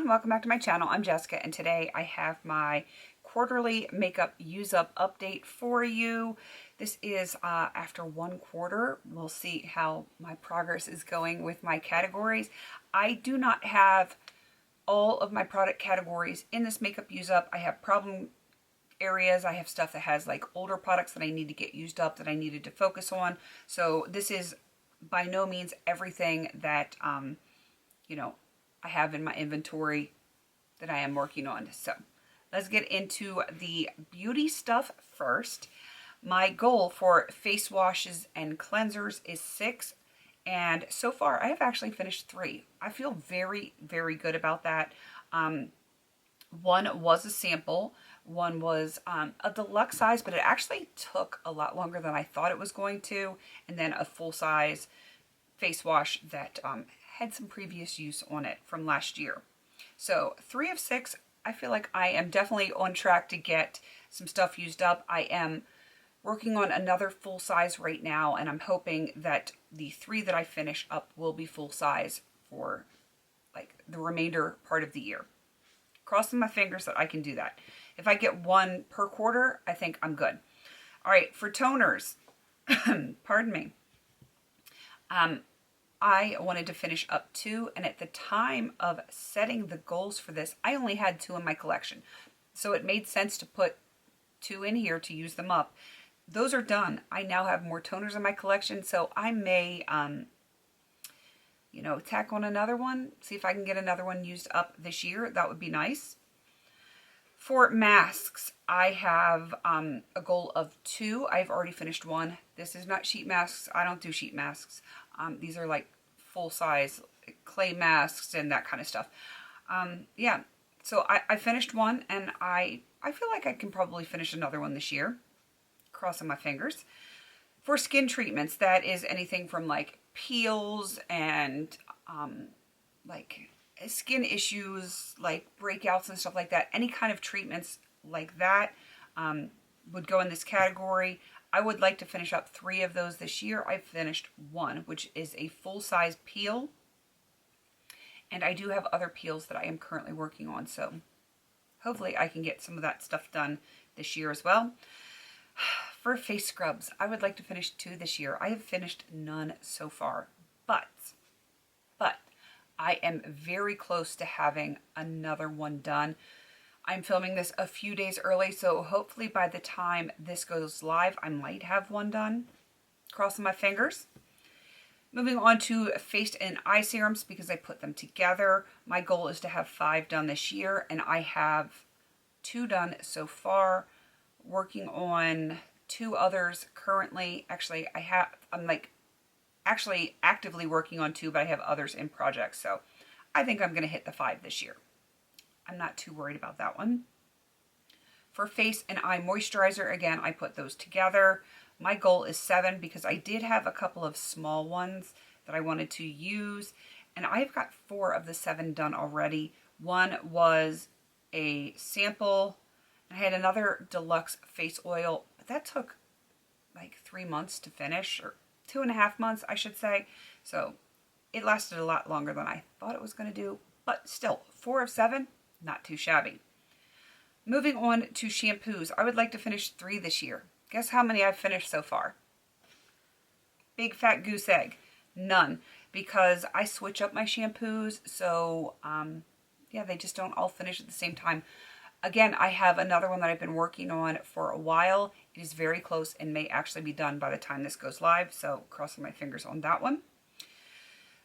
everyone, welcome back to my channel. I'm Jessica and today I have my quarterly makeup use up update for you. This is after 1 quarter. We'll see how my progress is going with my categories. I do not have all of my product categories in this makeup use up. I have problem areas. I have stuff that has like older products that I need to get used up that I needed to focus on. So this is by no means everything that I have in my inventory that I am working on. So let's get into the beauty stuff first. My goal for face washes and cleansers is 6, and so far I have actually finished 3. I feel very, very good about that. One was a sample, one was a deluxe size, but it actually took a lot longer than I thought it was going to, and then a full size face wash that had some previous use on it from last year. So 3 of 6, I feel like I am definitely on track to get some stuff used up. I am working on another full size right now, and I'm hoping that the 3 that I finish up will be full size for like the remainder part of the year. Crossing my fingers that I can do that. If I get 1 per quarter, I think I'm good. All right, for toners, pardon me. I wanted to finish up 2, and at the time of setting the goals for this, I only had 2 in my collection. So it made sense to put 2 in here to use them up. Those are done. I now have more toners in my collection, so I may, tack on another one, see if I can get another one used up this year. That would be nice. For masks, I have a goal of 2. I've already finished 1. This is not sheet masks. I don't do sheet masks. These are like full-size clay masks and that kind of stuff. Yeah, so I finished 1, and I feel like I can probably finish another one this year. Crossing my fingers. For skin treatments, that is anything from like peels and like skin issues, like breakouts and stuff like that. Any kind of treatments like that would go in this category. I would like to finish up 3 of those this year. I finished 1, which is a full-size peel. And I do have other peels that I am currently working on. So hopefully I can get some of that stuff done this year as well. For face scrubs, I would like to finish 2 this year. I have finished none so far. But I am very close to having another one done. I'm filming this a few days early, so hopefully by the time this goes live, I might have one done. Crossing my fingers. Moving on to face and eye serums, because I put them together. My goal is to have 5 done this year, and I have 2 done so far. Working on 2 others currently. Actually, I'm actually actively working on 2, but I have others in projects, so I think I'm going to hit the 5 this year. I'm not too worried about that one. For face and eye moisturizer, again, I put those together. My goal is 7 because I did have a couple of small ones that I wanted to use, and I've got 4 of the 7 done already. One was a sample. I had another deluxe face oil, but that took like 3 months to finish, or 2.5 months, I should say. So it lasted a lot longer than I thought it was going to do, but still, 4 of 7. Not too shabby. Moving on to shampoos. I would like to finish 3 this year. Guess how many I've finished so far? Big fat goose egg. None. Because I switch up my shampoos, so yeah, they just don't all finish at the same time. Again, I have another one that I've been working on for a while. It is very close and may actually be done by the time this goes live, so crossing my fingers on that one.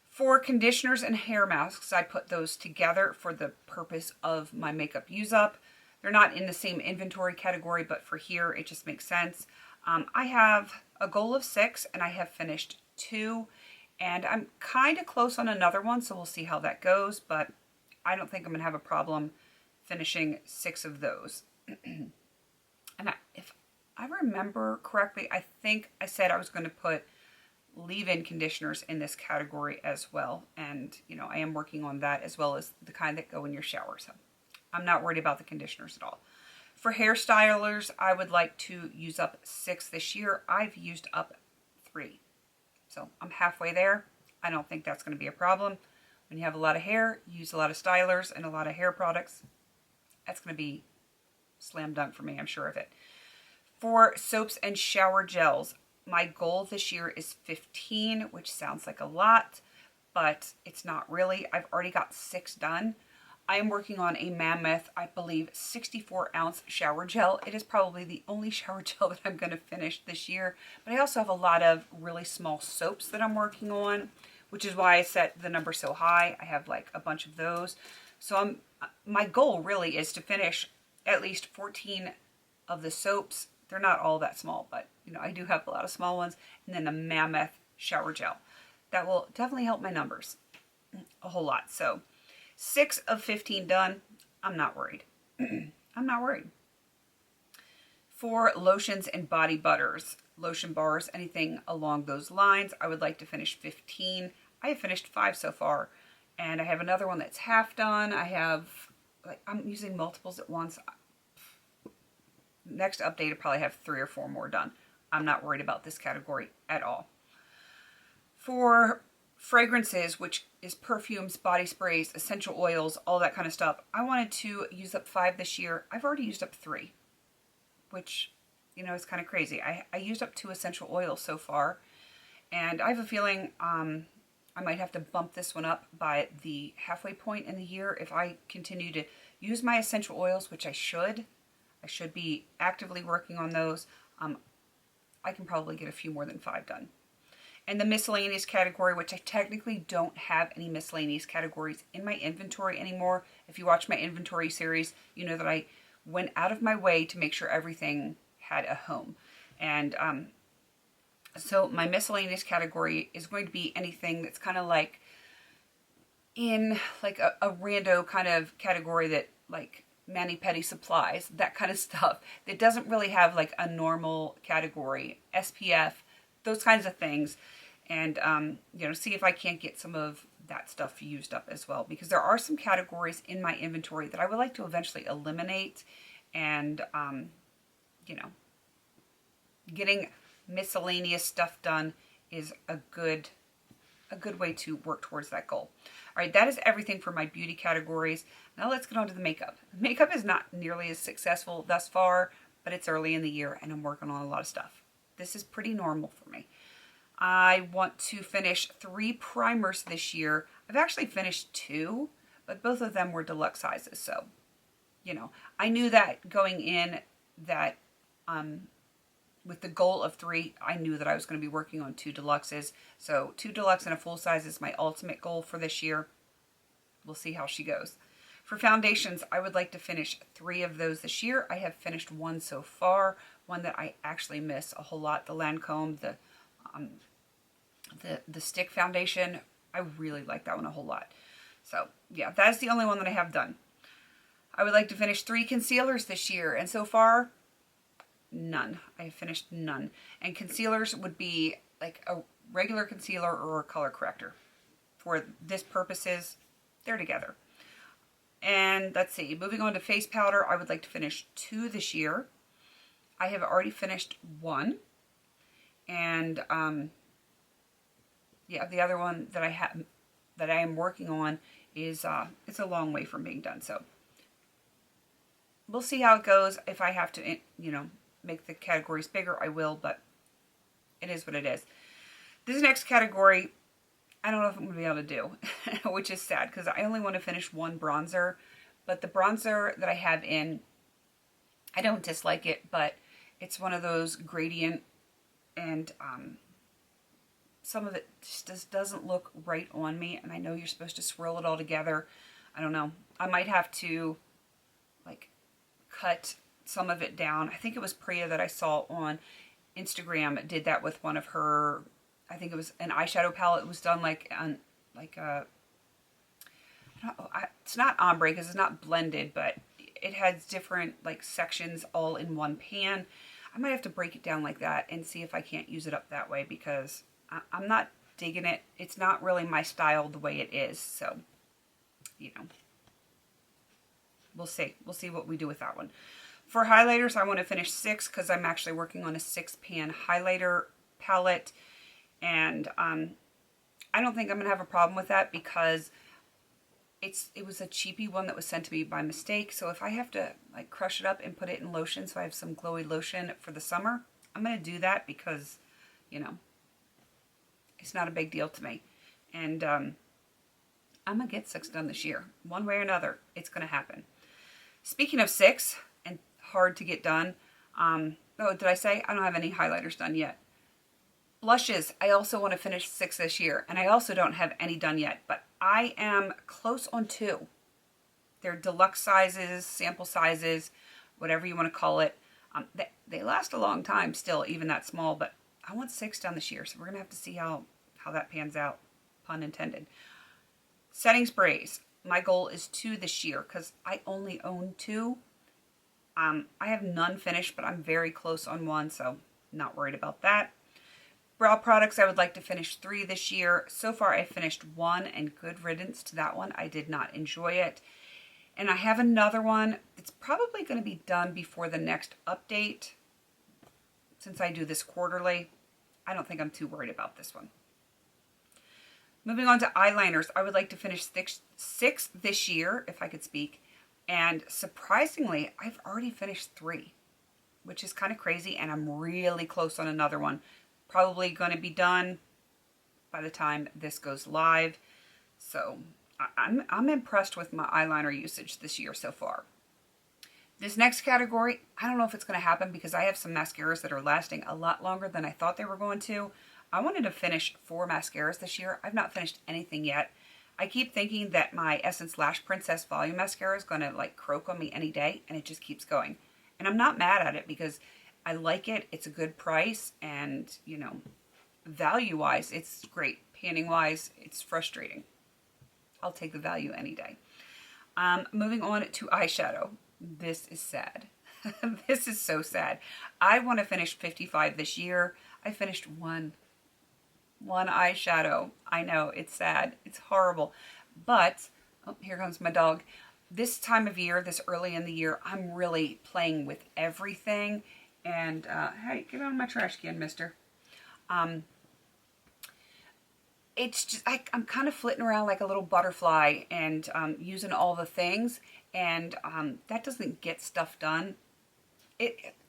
For conditioners and hair masks, I put those together for the purpose of my makeup use up. They're not in the same inventory category, but for here, it just makes sense. I have a goal of 6, and I have finished 2, and I'm kind of close on another one, so we'll see how that goes, but I don't think I'm going to have a problem finishing 6 of those. And if I remember correctly, I think I said I was going to put leave-in conditioners in this category as well, and I am working on that, as well as the kind that go in your shower, so I'm not worried about the conditioners at all. For hairstylers, I would like to use up 6 this year. I've used up 3, so I'm halfway there. I don't think that's going to be a problem. When you have a lot of hair, you use a lot of stylers and a lot of hair products. That's going to be slam dunk for me, I'm sure of it. For soaps and shower gels, my goal this year is 15, which sounds like a lot, but it's not really. I've already got 6 done. I am working on a Mammoth, I believe, 64 ounce shower gel. It is probably the only shower gel that I'm going to finish this year, but I also have a lot of really small soaps that I'm working on, which is why I set the number so high. I have like a bunch of those. So my goal really is to finish at least 14 of the soaps. They're not all that small, but you know, I do have a lot of small ones, and then a Mammoth shower gel. That will definitely help my numbers a whole lot. So 6 of 15 done. I'm not worried. I'm not worried. For lotions and body butters, lotion bars, anything along those lines, I would like to finish 15. I have finished 5 so far, and I have another one that's half done. I'm using multiples at once. Next update, I'll probably have 3 or 4 more done. I'm not worried about this category at all. For fragrances, which is perfumes, body sprays, essential oils, all that kind of stuff, I wanted to use up 5 this year. I've already used up 3, which, you know, is kind of crazy. I used up 2 essential oils so far, and I have a feeling I might have to bump this one up by the halfway point in the year if I continue to use my essential oils, which I should. I should be actively working on those. I can probably get a few more than 5 done. And the miscellaneous category, which I technically don't have any miscellaneous categories in my inventory anymore. If you watch my inventory series, you know that I went out of my way to make sure everything had a home. And so my miscellaneous category is going to be anything that's kind of like in like a rando kind of category, that like mani-pedi supplies, that kind of stuff, that doesn't really have like a normal category, SPF, those kinds of things. And you know, see if I can't get some of that stuff used up as well, because there are some categories in my inventory that I would like to eventually eliminate. And you know, getting miscellaneous stuff done is a good way to work towards that goal. All right, that is everything for my beauty categories. Now let's get on to the makeup. Makeup is not nearly as successful thus far, but it's early in the year and I'm working on a lot of stuff. This is pretty normal for me. I want to finish 3 primers this year. I've actually finished 2, but both of them were deluxe sizes. So, you know, I knew that going in, that with the goal of 3, I knew that I was going to be working on 2 deluxes. So 2 deluxe and a full size is my ultimate goal for this year. We'll see how she goes. For foundations, I would like to finish 3 of those this year. I have finished 1 so far, one that I actually miss a whole lot, the Lancome, the stick foundation. I really like that one a whole lot. So yeah, that's the only one that I have done. I would like to finish 3 concealers this year, and so far, none. I have finished none. And concealers would be like a regular concealer or a color corrector. For this purposes, they're together. And let's see, moving on to face powder, I would like to finish 2 this year. I have already finished 1. And yeah, the other one that I am working on is it's a long way from being done. So we'll see how it goes. If I have to, you know, make the categories bigger, I will, but it is what it is. This next category, I don't know if I'm going to be able to do, which is sad because I only want to finish 1 bronzer, but the bronzer that I have in, I don't dislike it, but it's one of those gradient, and some of it just doesn't look right on me, and I know you're supposed to swirl it all together. I don't know. I might have to like cut some of it down. I think it was Priya that I saw on Instagram did that with one of her, I think it was an eyeshadow palette. It was done like on like a, it's not ombre because it's not blended, but it has different like sections all in one pan. I might have to break it down like that and see if I can't use it up that way, because I'm not digging it. It's not really my style the way it is. So, you know, we'll see. We'll see what we do with that one. For highlighters, I want to finish 6 because I'm actually working on a 6-pan highlighter palette. And I don't think I'm going to have a problem with that because it was a cheapy one that was sent to me by mistake. So if I have to like crush it up and put it in lotion so I have some glowy lotion for the summer, I'm going to do that because, you know, it's not a big deal to me. And I'm going to get 6 done this year. One way or another, it's going to happen. Speaking of 6 and hard to get done, oh, did I say I don't have any highlighters done yet? Blushes, I also want to finish 6 this year, and I also don't have any done yet, but I am close on 2. They're deluxe sizes, sample sizes, whatever you want to call it. They last a long time still, even that small, but I want 6 done this year, so we're going to have to see how that pans out, pun intended. Setting sprays, my goal is 2 this year because I only own 2. I have none finished, but I'm very close on 1, so not worried about that. Brow products, I would like to finish 3 this year. So far, I finished 1, and good riddance to that one. I did not enjoy it. And I have another one. It's probably going to be done before the next update. Since I do this quarterly, I don't think I'm too worried about this one. Moving on to eyeliners, I would like to finish 6 this year, if I could speak. And surprisingly, I've already finished 3, which is kind of crazy. And I'm really close on another one. Probably going to be done by the time this goes live. So I'm impressed with my eyeliner usage this year so far. This next category, I don't know if it's going to happen because I have some mascaras that are lasting a lot longer than I thought they were going to. I wanted to finish 4 mascaras this year. I've not finished anything yet. I keep thinking that my Essence Lash Princess Volume Mascara is going to like croak on me any day, and it just keeps going. And I'm not mad at it because I like it. It's a good price, and, you know, value-wise, it's great. Panning-wise, it's frustrating. I'll take the value any day. Moving on to eyeshadow. This is sad. This is so sad. I want to finish 55 this year. I finished one eyeshadow. I know, it's sad. It's horrible. But, oh, here comes my dog. This time of year, this early in the year, I'm really playing with everything. And, hey, get out of my trash can, mister. It's just, I'm kind of flitting around like a little butterfly and using all the things. And that doesn't get stuff done.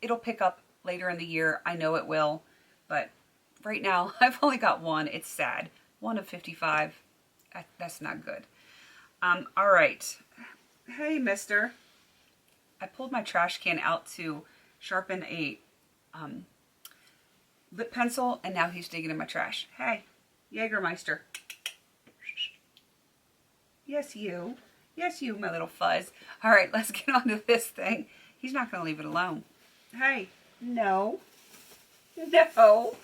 It'll pick up later in the year. I know it will. But right now, I've only got 1. It's sad. 1 of 55. That's not good. All right. Hey, mister. I pulled my trash can out to sharpen a lip pencil, and now he's digging in my trash. Hey, Jägermeister. Yes, you. Yes, you, my little fuzz. All right, let's get on to this thing. He's not going to leave it alone. Hey, no. No.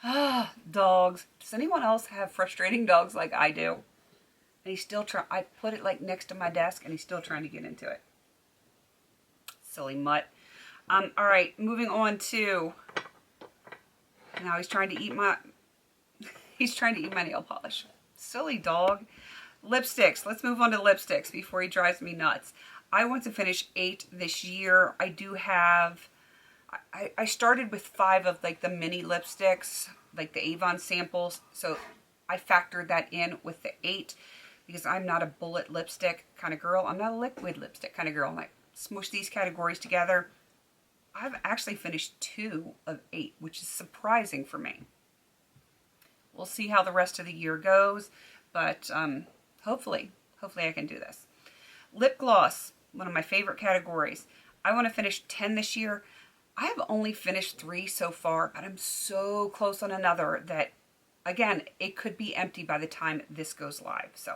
Ah, dogs. Does anyone else have frustrating dogs like I do? And he's still trying. I put it like next to my desk, and he's still trying to get into it. Silly mutt. All right, moving on to, now he's trying to eat my nail polish. Silly dog. Lipsticks. Let's move on to lipsticks before he drives me nuts. I want to finish 8 this year. I do have, I started with 5 of like the mini lipsticks, like the Avon samples. So I factored that in with the 8 because I'm not a bullet lipstick kind of girl. I'm not a liquid lipstick kind of girl. I'm like, smush these categories together. I've actually finished 2 of 8, which is surprising for me. We'll see how the rest of the year goes, but hopefully I can do this. Lip gloss, one of my favorite categories. I want to finish 10 this year. I have only finished 3 so far, but I'm so close on another that, again, it could be empty by the time this goes live. So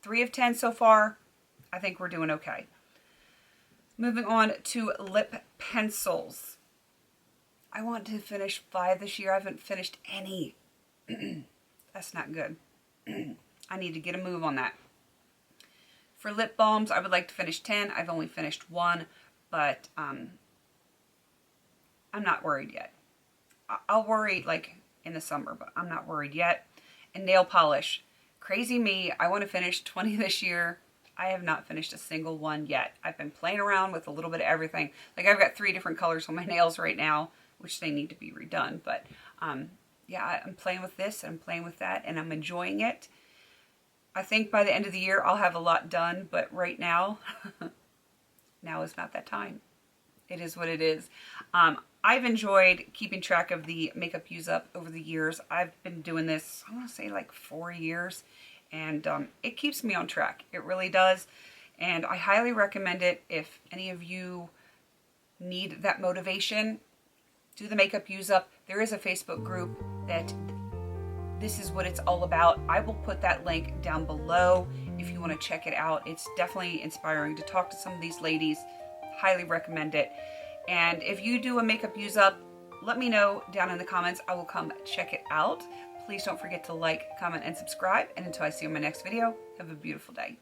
3 of 10 so far. I think we're doing okay. Moving on to lip pencils. I want to finish 5 this year. I haven't finished any. That's not good. I need to get a move on that. For lip balms, I would like to finish 10. I've only finished 1, but I'm not worried yet. I'll worry like in the summer, but I'm not worried yet. And nail polish. Crazy me. I want to finish 20 this year. I have not finished a single one yet. I've been playing around with a little bit of everything. Like I've got 3 different colors on my nails right now, which they need to be redone. But yeah, I'm playing with this and I'm playing with that and I'm enjoying it. I think by the end of the year I'll have a lot done, but right now, now is not that time. It is what it is. I've enjoyed keeping track of the makeup use up over the years. I've been doing this, I want to say like 4 years, and it keeps me on track. It really does. And I highly recommend it if any of you need that motivation. Do the makeup use up. There is a Facebook group that this is what it's all about. I will put that link down below if you want to check it out. It's definitely inspiring to talk to some of these ladies. Highly recommend it. And if you do a makeup use up, let me know down in the comments. I will come check it out. Please don't forget to like, comment, and subscribe. And until I see you in my next video, have a beautiful day.